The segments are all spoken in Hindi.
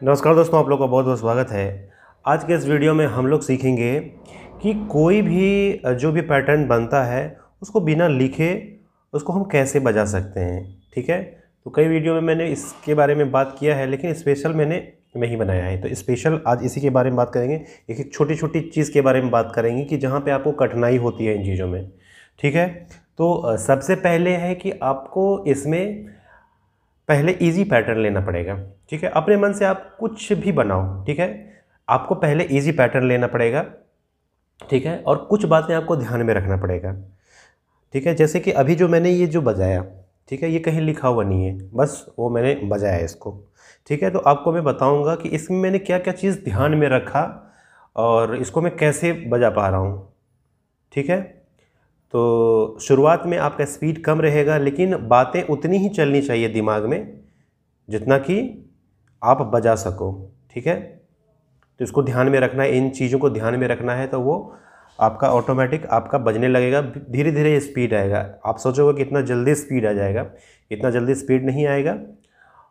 नमस्कार दोस्तों, आप लोगों का बहुत बहुत स्वागत है। आज के इस वीडियो में हम लोग सीखेंगे कि कोई भी जो भी पैटर्न बनता है उसको बिना लिखे उसको हम कैसे बजा सकते हैं। ठीक है, तो कई वीडियो में मैंने इसके बारे में बात किया है, लेकिन स्पेशल मैंने नहीं बनाया है। तो स्पेशल आज इसी के बारे में बात करेंगे। एक छोटी छोटी चीज़ के बारे में बात करेंगे कि जहाँ पे आपको कठिनाई होती है इन चीज़ों में। ठीक है, तो सबसे पहले है कि आपको इसमें पहले इजी पैटर्न लेना पड़ेगा। ठीक है, अपने मन से आप कुछ भी बनाओ। ठीक है, आपको पहले इजी पैटर्न लेना पड़ेगा। ठीक है, और कुछ बातें आपको ध्यान में रखना पड़ेगा। ठीक है, जैसे कि अभी जो मैंने ये जो बजाया, ठीक है, ये कहीं लिखा हुआ नहीं है, बस वो मैंने बजाया इसको। ठीक है, तो आपको मैं बताऊंगा कि इसमें मैंने क्या क्या चीज़ ध्यान में रखा और इसको मैं कैसे बजा पा रहा हूँ। ठीक है, तो शुरुआत में आपका स्पीड कम रहेगा, लेकिन बातें उतनी ही चलनी चाहिए दिमाग में जितना कि आप बजा सको। ठीक है, तो इसको ध्यान में रखना है, इन चीज़ों को ध्यान में रखना है, तो वो आपका ऑटोमेटिक आपका बजने लगेगा। धीरे धीरे स्पीड आएगा। आप सोचोगे कि इतना जल्दी स्पीड आ जाएगा, इतना जल्दी स्पीड नहीं आएगा।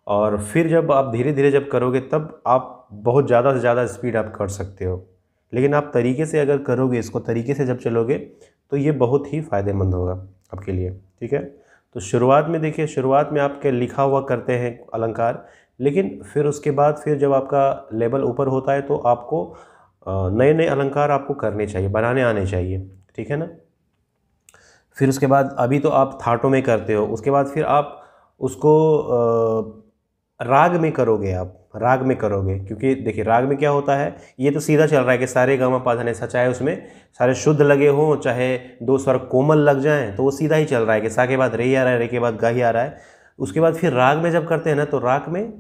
और फिर जब आप धीरे धीरे जब करोगे तब आप बहुत ज़्यादा से ज़्यादा स्पीड आप कर सकते हो। लेकिन आप तरीके से अगर करोगे, इसको तरीके से जब चलोगे तो ये बहुत ही फ़ायदेमंद होगा आपके लिए। ठीक है, तो शुरुआत में देखिए, शुरुआत में आपके लिखा हुआ करते हैं अलंकार, लेकिन फिर उसके बाद फिर जब आपका लेवल ऊपर होता है तो आपको नए नए अलंकार आपको करने चाहिए, बनाने आने चाहिए। ठीक है ना। फिर उसके बाद अभी तो आप थाटों में करते हो, उसके बाद फिर आप उसको राग में करोगे। आप राग में करोगे, क्योंकि देखिए राग में क्या होता है, ये तो सीधा चल रहा है कि सारे गा मा पा धा नि सा, चाहे उसमें सारे शुद्ध लगे हों, चाहे दो स्वर कोमल लग जाएं, तो वो सीधा ही चल रहा है कि सा के बाद रे आ रहा है, रे के बाद गा ही आ रहा है। उसके बाद फिर राग में जब करते हैं ना, तो राग में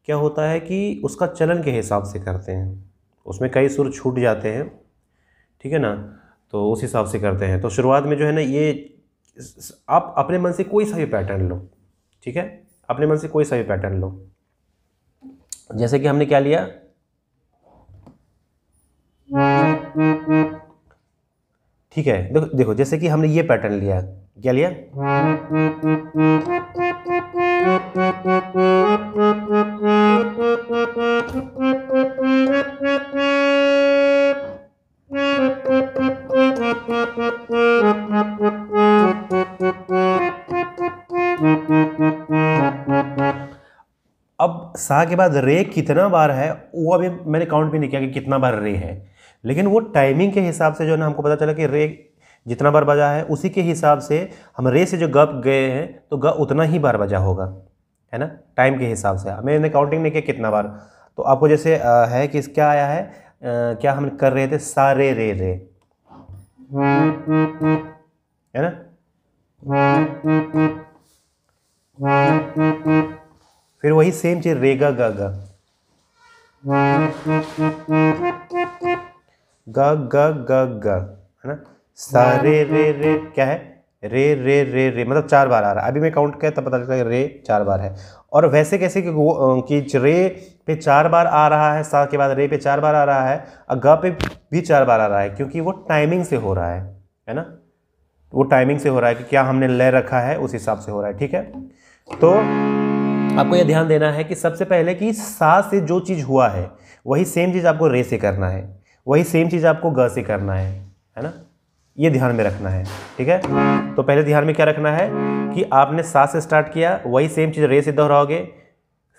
क्या होता है कि उसका चलन के हिसाब से करते हैं, उसमें कई सुर छूट जाते हैं। ठीक है ना, तो उस हिसाब से करते हैं। तो शुरुआत में जो है ना, ये आप अपने मन से कोई सा भी पैटर्न लो। ठीक है, अपने मन से कोई सा भी पैटर्न लो। जैसे कि हमने क्या लिया, ठीक है, देखो देखो, जैसे कि हमने ये पैटर्न लिया, क्या लिया, अब सा के बाद रे कितना बार है वो अभी मैंने काउंट भी नहीं किया कि कितना बार रे है, लेकिन वो टाइमिंग के हिसाब से जो है ना, हमको पता चला कि रे जितना बार बजा है उसी के हिसाब से हम रे से जो ग गए हैं तो ग उतना ही बार बजा होगा, है ना, टाइम के हिसाब से। मैंने काउंटिंग नहीं किया कितना बार। तो आपको जैसे है कि क्या आया है, क्या हम कर रहे थे, सा रे रे रे, है ना, फिर वही सेम चीज रे गा गा गा गा गा गा गा, है ना, सा रे रे रे, क्या है, रे रे रे रे, मतलब 4 बार आ रहा है। अभी मैं काउंट किया तब पता चलता है रे 4 बार है। और वैसे कैसे कि रे पे 4 बार आ रहा है, सा के बाद रे पे 4 बार आ रहा है, और ग पे भी 4 बार आ रहा है, क्योंकि वो टाइमिंग से हो रहा है ना, वो टाइमिंग से हो रहा है कि क्या हमने लय रखा है उस हिसाब से हो रहा है। ठीक है, तो आपको यह ध्यान देना है कि सबसे पहले कि सा से जो चीज़ हुआ है वही सेम चीज़ आपको रे से करना है, वही सेम चीज़ आपको ग से करना है ना, ये ध्यान में रखना है। ठीक है, तो पहले ध्यान में क्या रखना है कि आपने सा से स्टार्ट किया, वही सेम चीज़ रे से दोहराओगे,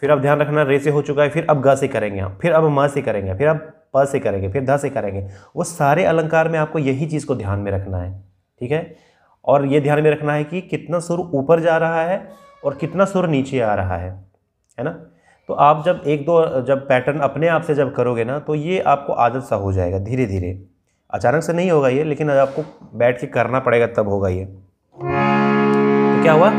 फिर अब ध्यान रखना रे से हो चुका है, फिर अब ग से करेंगे हम, फिर अब म से करेंगे, फिर अब प से करेंगे, फिर ध से करेंगे। वो सारे अलंकार में आपको यही चीज़ को ध्यान में रखना है। ठीक है, और ये ध्यान में रखना है कि कितना सुर ऊपर जा रहा है और कितना सुर नीचे आ रहा है ना। तो आप जब एक दो जब पैटर्न अपने आप से जब करोगे ना, तो ये आपको आदत सा हो जाएगा धीरे धीरे। अचानक से नहीं होगा ये, लेकिन आपको बैठ के करना पड़ेगा तब होगा ये। तो क्या हुआ,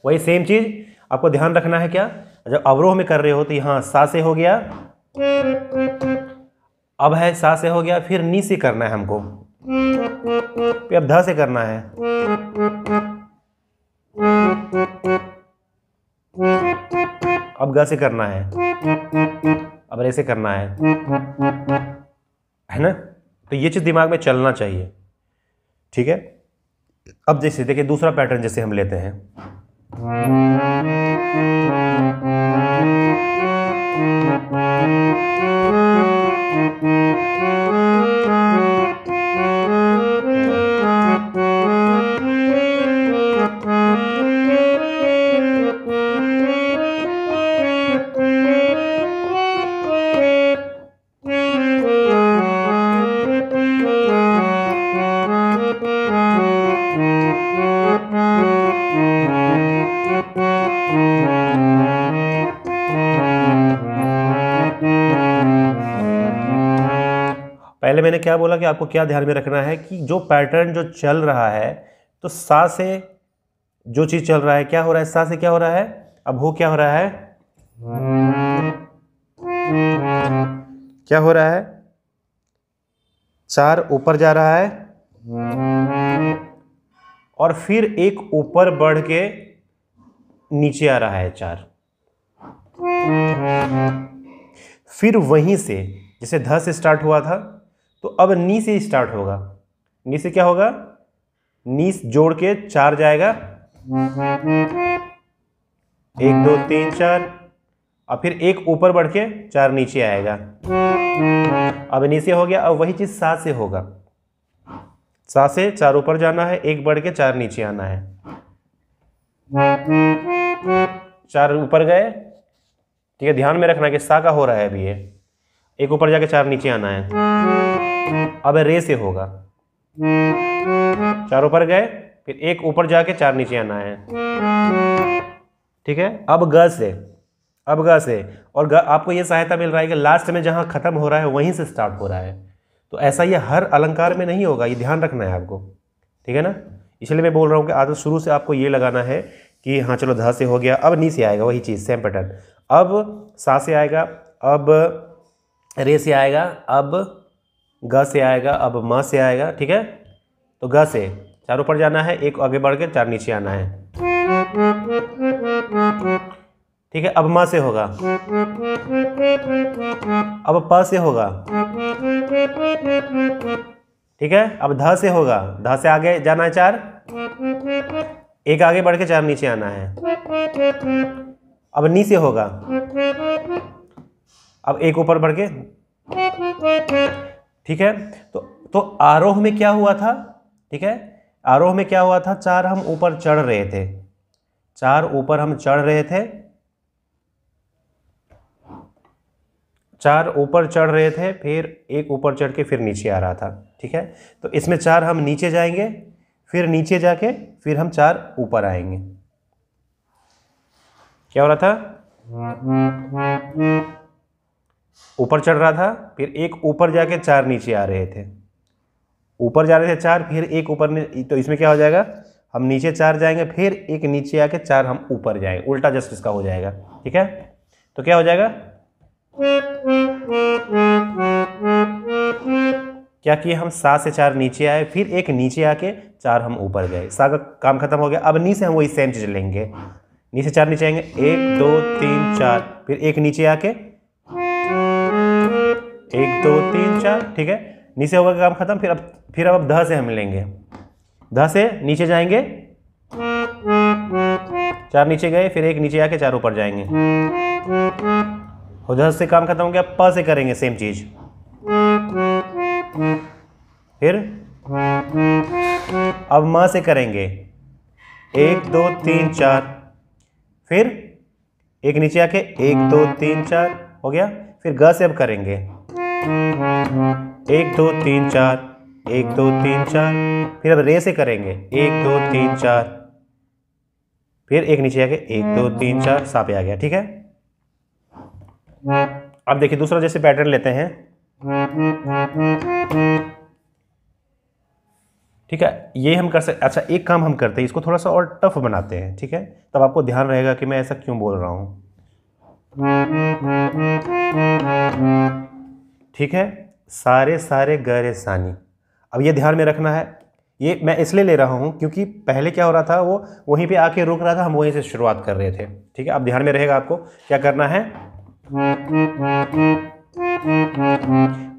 वही सेम चीज़ आपको ध्यान रखना है क्या, जब अवरोह में कर रहे हो तो यहाँ सा से हो गया, अब है सा से हो गया, फिर नी से करना है हमको, फिर अब ध से करना है, अब ग से करना है, अब रे से करना है ना। तो ये चीज़ दिमाग में चलना चाहिए, ठीक है। अब जैसे देखिए दूसरा पैटर्न जैसे हम लेते हैं, पहले मैंने क्या बोला कि आपको क्या ध्यान में रखना है कि जो पैटर्न जो चल रहा है, तो सा से जो चीज़ चल रहा है क्या हो रहा है, सा से क्या हो रहा है, अब हो क्या हो रहा है, क्या हो रहा है, चार ऊपर जा रहा है और फिर एक ऊपर बढ़ के नीचे आ रहा है चार, फिर वहीं से जैसे ध से स्टार्ट हुआ था तो अब नी से स्टार्ट होगा, नी से क्या होगा, नी जोड़ के चार जाएगा, 1 2 3 4, और फिर एक ऊपर बढ़ के चार नीचे आएगा, अब नीचे हो गया। अब वही चीज सा से होगा, सा से चार ऊपर जाना है, एक बढ़ के चार नीचे आना है, चार ऊपर गए, ठीक है। ध्यान में रखना कि सा का हो रहा है अभी ये, एक ऊपर जाके चार नीचे आना है। अब रे से होगा, चार ऊपर गए, फिर एक ऊपर जाके चार नीचे आना है, ठीक है। अब ग से, अब ग से, और आपको ये सहायता मिल रहा है कि लास्ट में जहां खत्म हो रहा है वहीं से स्टार्ट हो रहा है। तो ऐसा ये हर अलंकार में नहीं होगा, ये ध्यान रखना है आपको, ठीक है ना। इसलिए मैं बोल रहा हूँ कि आदत शुरू से आपको ये लगाना है कि हाँ चलो ध से हो गया, अब नी से आएगा, वही चीज़ सेम पैटर्न, अब सा से आएगा, अब रे से आएगा, अब ग से आएगा, अब म से आएगा, ठीक है। तो ग से चार ऊपर जाना है, एक आगे बढ़ के चार नीचे आना है, ठीक है। अब म से होगा, अब प से होगा, ठीक है। अब ध से होगा, ध से आगे जाना है चार, एक आगे बढ़ के चार नीचे आना है। अब नी से होगा, अब एक ऊपर बढ़ के, ठीक है। तो आरोह में क्या हुआ था, ठीक है, आरोह में क्या हुआ था, चार हम ऊपर चढ़ रहे थे, चार ऊपर हम चढ़ रहे थे, चार ऊपर चढ़ रहे थे, फिर एक ऊपर चढ़ के फिर नीचे आ रहा था, ठीक है। तो इसमें चार हम नीचे जाएंगे, फिर नीचे जाके फिर हम चार ऊपर आएंगे। क्या हो रहा था, ऊपर चढ़ रहा था, फिर एक ऊपर जाके चार नीचे आ रहे थे, ऊपर जा रहे थे चार, फिर एक ऊपर, तो इसमें क्या हो जाएगा, हम नीचे चार जाएंगे, फिर एक नीचे आके चार हम ऊपर जाएंगे, उल्टा जस्ट इसका हो जाएगा, ठीक है। तो क्या हो जाएगा, क्या किए हम, सा से चार नीचे आए, फिर एक नीचे आके चार हम ऊपर गए, सा का काम खत्म हो गया। अब नी से हम वही सेम चीज लेंगे, नी से चार नीचे आएंगे, 1 2 3 4, फिर एक नीचे आके 1 2 3 4, ठीक है। नी से होगा काम खत्म, फिर अब ध से हम लेंगे, ध से नीचे जाएंगे, चार नीचे गए, फिर एक नीचे आके चार ऊपर जाएंगे, ध से काम खत्म हो गया। प से करेंगे सेम चीज, फिर अब म से करेंगे, 1 2 3 4, फिर एक नीचे आके 1 2 3 4 हो गया। फिर ग से अब करेंगे, 1 2 3 4, 1 2 3 4, फिर अब रे से करेंगे, 1 2 3 4, फिर एक नीचे आके 1 2 3 4, सा पे आ गया, ठीक है। अब देखिए दूसरा जैसे पैटर्न लेते हैं, ठीक है, ये हम कर सकते। अच्छा, एक काम हम करते हैं, इसको थोड़ा सा और टफ बनाते हैं, ठीक है, तब आपको ध्यान रहेगा कि मैं ऐसा क्यों बोल रहा हूँ। ठीक है, सारे सारे गरे सानी। अब ये ध्यान में रखना है, ये मैं इसलिए ले रहा हूँ क्योंकि पहले क्या हो रहा था, वो वहीं पे आके रुक रहा था, हम वहीं से शुरुआत कर रहे थे। ठीक है, अब ध्यान में रहेगा आपको क्या करना है,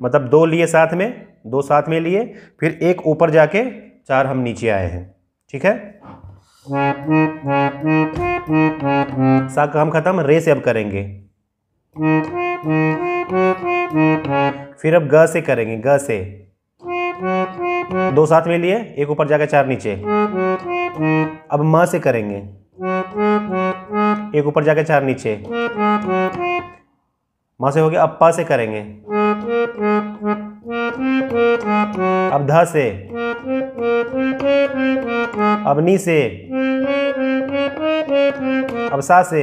मतलब दो लिए साथ में, दो साथ में लिए, फिर एक ऊपर जाके, चार हम नीचे आए हैं। ठीक है, सा काम खत्म, रे से अब करेंगे, फिर अब ग से करेंगे, ग से दो साथ में लिए, एक ऊपर जाके चार नीचे। अब म से करेंगे, एक ऊपर जाके चार नीचे, म से हो गया। अब प से करेंगे, अब ध से, अब नी से, अब सा से,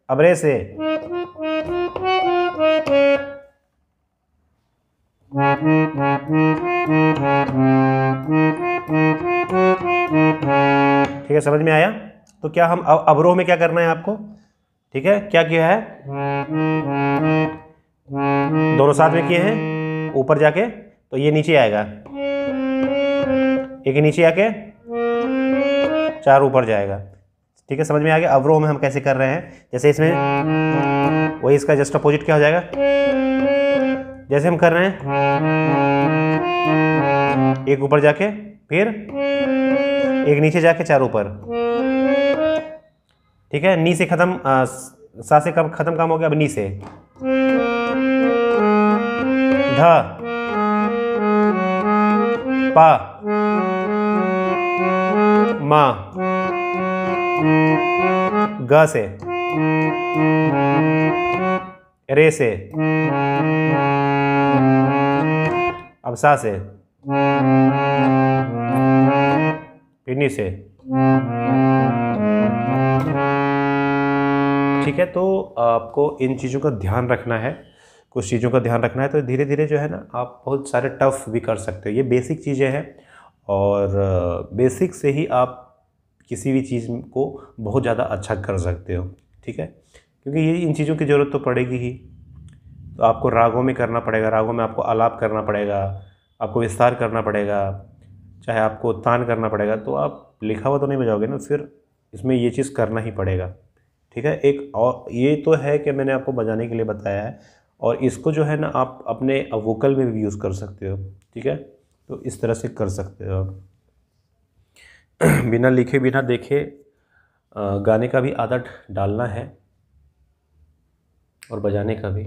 अब रे से, ठीक है, समझ में आया। तो क्या हम अवरोह में क्या करना है आपको, ठीक है, क्या किया है, दोनों साथ में किए हैं, ऊपर जाके तो ये नीचे आएगा, एक नीचे आके चार ऊपर जाएगा। ठीक है, समझ में आ गया। अवरोह में हम कैसे कर रहे हैं, जैसे इसमें वही इसका जस्ट अपोजिट क्या हो जाएगा, जैसे हम कर रहे हैं, एक ऊपर जाके, फिर एक नीचे जाके, चार ऊपर। ठीक है, नी से खत्म, सा से कब खत्म काम हो गया, अब नी से, ध, पा, मा, ग से, रे से, अब सा से, पिन्नी से। ठीक है, तो आपको इन चीज़ों का ध्यान रखना है, कुछ चीज़ों का ध्यान रखना है, तो धीरे धीरे जो है ना, आप बहुत सारे टफ भी कर सकते हो। ये बेसिक चीज़ें हैं, और बेसिक से ही आप किसी भी चीज़ को बहुत ज़्यादा अच्छा कर सकते हो। ठीक है, क्योंकि ये इन चीज़ों की ज़रूरत तो पड़ेगी ही। तो आपको रागों में करना पड़ेगा, रागों में आपको आलाप करना पड़ेगा, आपको विस्तार करना पड़ेगा, चाहे आपको तान करना पड़ेगा। तो आप लिखा हुआ तो नहीं बजाओगे ना, फिर इसमें ये चीज़ करना ही पड़ेगा। ठीक है, एक और ये तो है कि मैंने आपको बजाने के लिए बताया है, और इसको जो है ना आप अपने वोकल में भी यूज़ कर सकते हो। ठीक है, तो इस तरह से कर सकते हो आप। बिना लिखे बिना देखे गाने का भी आदत डालना है, और बजाने का भी।